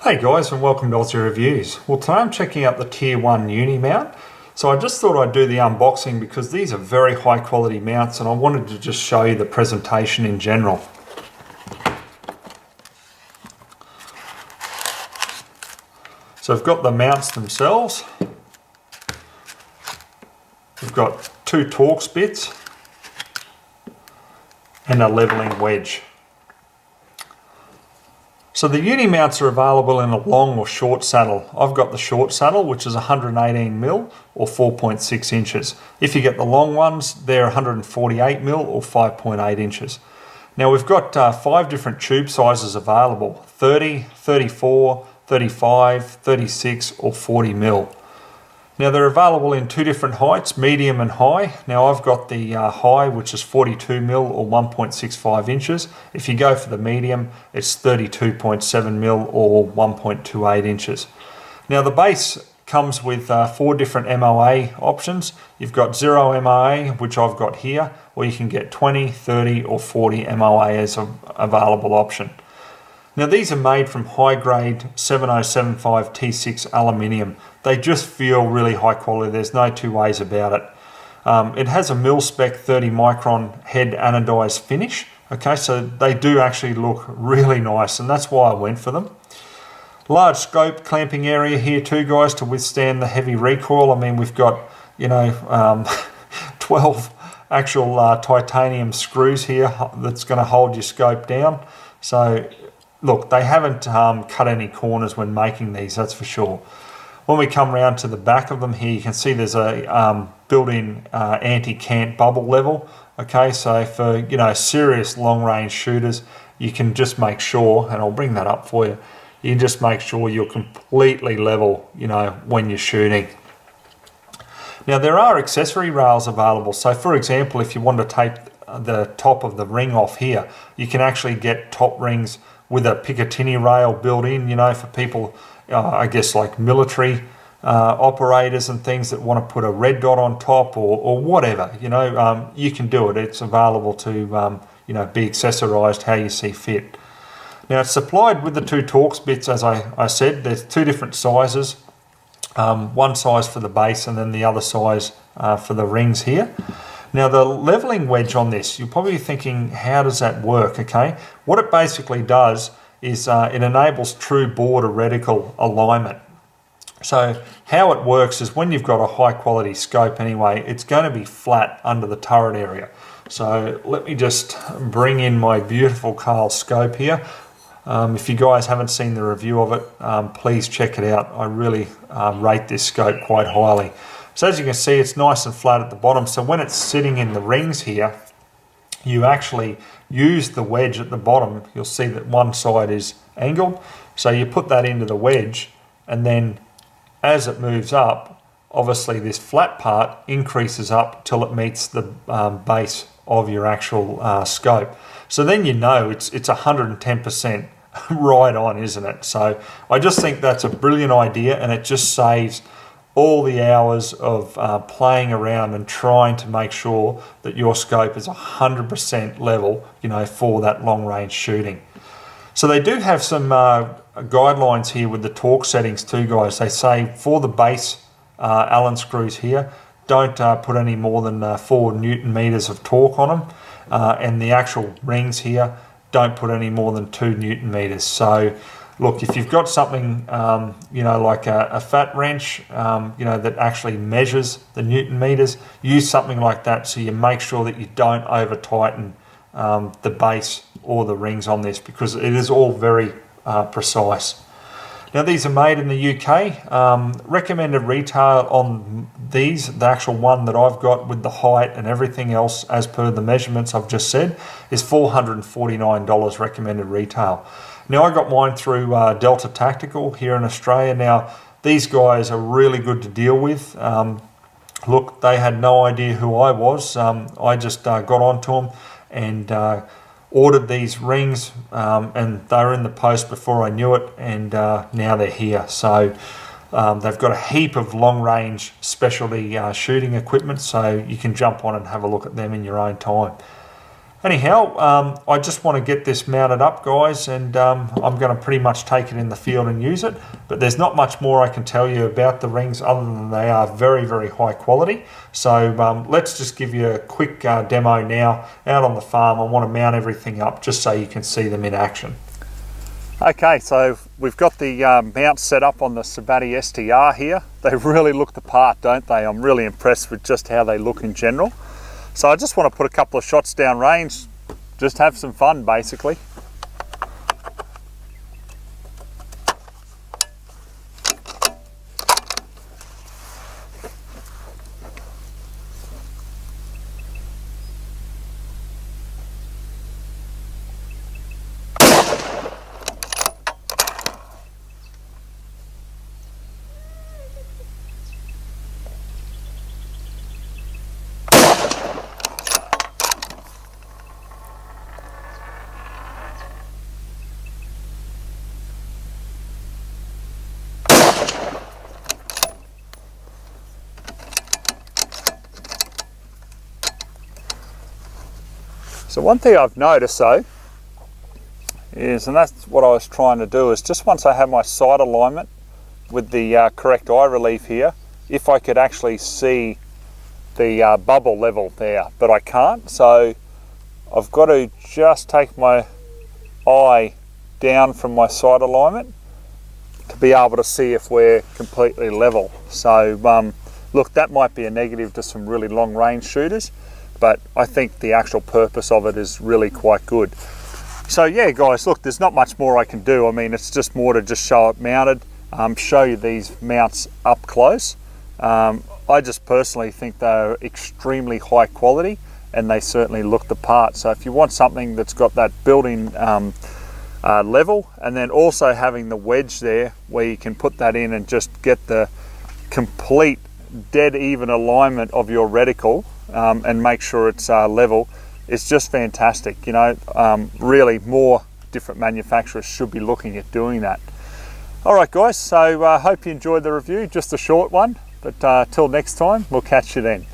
Hey guys, and welcome to Aussie Reviews. Well, today I'm checking out the Tier 1 Unimount. So I just thought I'd do the unboxing because these are very high quality mounts and I wanted to just show you the presentation in general. So I've got the mounts themselves. We've got two Torx bits and a leveling wedge. So the Unimounts are available in a long or short saddle. I've got the short saddle, which is 118mm or 4.6 inches. If you get the long ones, they're 148mm or 5.8 inches. Now we've got 5 different tube sizes available: 30, 34, 35, 36 or 40mm. Now they're available in 2 different heights, medium and high. Now I've got the high, which is 42mm or 1.65 inches. If you go for the medium, it's 32.7mm or 1.28 inches. Now the base comes with 4 different MOA options. You've got 0 MOA, which I've got here, or you can get 20, 30 or 40 MOA as an available option. Now these are made from high grade 7075 T6 aluminium. They just feel really high quality, there's no two ways about it. It has a mil spec 30 micron head anodized finish. Okay, so they do actually look really nice and that's why I went for them. Large scope clamping area here too, guys, to withstand the heavy recoil. I mean, we've got, 12 actual titanium screws here that's going to hold your scope down. So look, they haven't cut any corners when making these, that's for sure. When we come round to the back of them here, you can see there's a built-in anti-cant bubble level. Okay, so for serious long-range shooters, you can just make sure, and I'll bring that up for you, you can just make sure you're completely level, when you're shooting. Now there are accessory rails available. So for example, if you want to take the top of the ring off here, you can actually get top rings with a Picatinny rail built in, for people, I guess like military operators and things that want to put a red dot on top or whatever, you can do it. It's available to, be accessorized how you see fit. Now it's supplied with the 2 Torx bits, as I said. There's 2 different sizes, one size for the base and then the other size for the rings here. Now the leveling wedge on this, you're probably thinking, how does that work? Okay, what it basically does is it enables true border reticle alignment. So how it works is when you've got a high quality scope anyway, it's going to be flat under the turret area. So let me just bring in my beautiful Carl scope here. If you guys haven't seen the review of it, please check it out. I really rate this scope quite highly. So as you can see, it's nice and flat at the bottom. So when it's sitting in the rings here, you actually use the wedge at the bottom. You'll see that one side is angled. So you put that into the wedge, and then as it moves up, obviously this flat part increases up till it meets the base of your actual scope. So then it's 110% right on, isn't it? So I just think that's a brilliant idea, and it just saves all the hours of playing around and trying to make sure that your scope is 100% level, for that long range shooting. So they do have some guidelines here with the torque settings too, guys. They say for the base Allen screws here, don't put any more than 4 Newton meters of torque on them, and the actual rings here, don't put any more than 2 Newton meters. So look, if you've got something, like a fat wrench, that actually measures the Newton meters, use something like that so you make sure that you don't over tighten the base or the rings on this, because it is all very precise. Now these are made in the UK. Recommended retail on these, the actual one that I've got with the height and everything else as per the measurements I've just said, is $449 recommended retail. Now I got mine through Delta Tactical here in Australia. Now these guys are really good to deal with. Look, they had no idea who I was. I just got onto them and ordered these rings, and they were in the post before I knew it, and now they're here. So they've got a heap of long range specialty shooting equipment, so you can jump on and have a look at them in your own time. Anyhow, I just want to get this mounted up, guys, and I'm going to pretty much take it in the field and use it. But there's not much more I can tell you about the rings other than they are very, very high quality. So let's just give you a quick demo now out on the farm. I want to mount everything up just so you can see them in action. Okay, so we've got the mounts set up on the Sabatti STR here. They really look the part, don't they? I'm really impressed with just how they look in general. So I just want to put a couple of shots down range, just have some fun basically. So one thing I've noticed though is, and that's what I was trying to do, is just once I have my side alignment with the correct eye relief here, if I could actually see the bubble level there, but I can't. So I've got to just take my eye down from my side alignment to be able to see if we're completely level. So look, that might be a negative to some really long range shooters, but I think the actual purpose of it is really quite good. So yeah guys, look, there's not much more I can do. I mean, it's just more to just show it mounted, show you these mounts up close. I just personally think they're extremely high quality and they certainly look the part. So if you want something that's got that built-in level, and then also having the wedge there where you can put that in and just get the complete dead even alignment of your reticle, and make sure it's level, it's just fantastic. You know, really more different manufacturers should be looking at doing that. All right guys, so hope you enjoyed the review, just a short one, but till next time, we'll catch you then.